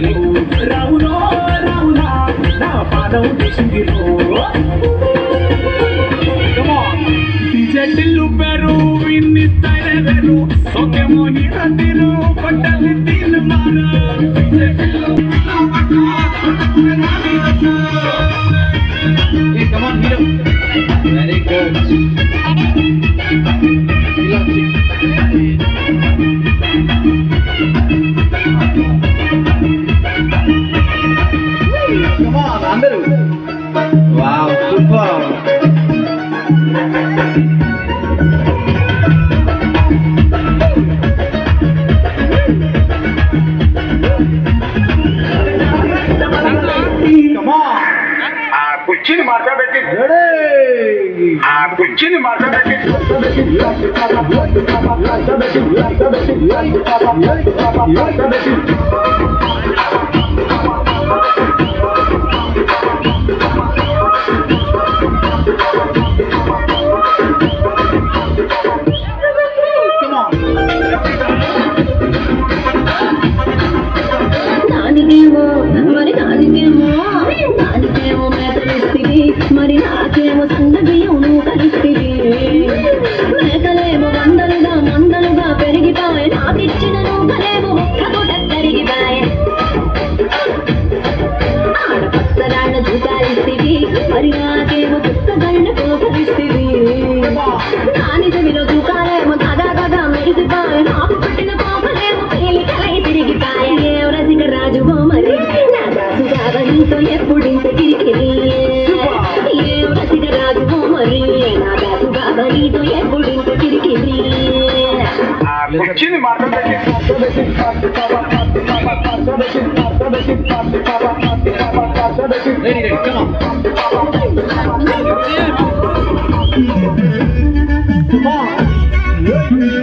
చేసిందిరు రావునో రావునా నా పాదం చేసిందిరు జటిల్లు పెరు విన్నిస్తారే వెరు సోకేమో హీరతిరు పట్టలి తిన్ మార Hey, come on, hero. Very good. Come on, అందరూ. Wow, super. కుర్చీని మార్చబెట్టి కుర్చీని మార్చబెట్టి నానికేమో మరి నానికేమో మేతలిస్తివి మరి నాకేమో సన్న బియ్యం కలిస్తివి మేకలేమో మందలుగా పెరిగిపాయే నాకిచ్చిన నూకలేమో ఒక్కతోట కరిగిపాయే ఆడపచ్చగాళ్ళ జూకాలిస్తివి మరి నాకేమో చుక్కగళ్ళ పోకలిస్తివి నాని చెవిలో జూకాలేమో గదా మెరిసిపాయే నాకు పట్టిన పోకలేమో పేలి కలై తిరిగిపాయే రసిక రాజువో మరి నా దాసు కావనితో ఎప్పుడింత కిరికిరి రసిక రాజువో మరి నా దాసు కావనితో ఎప్పుడింత కిరికిరి కుర్చీని మార్చబెట్టి Come on.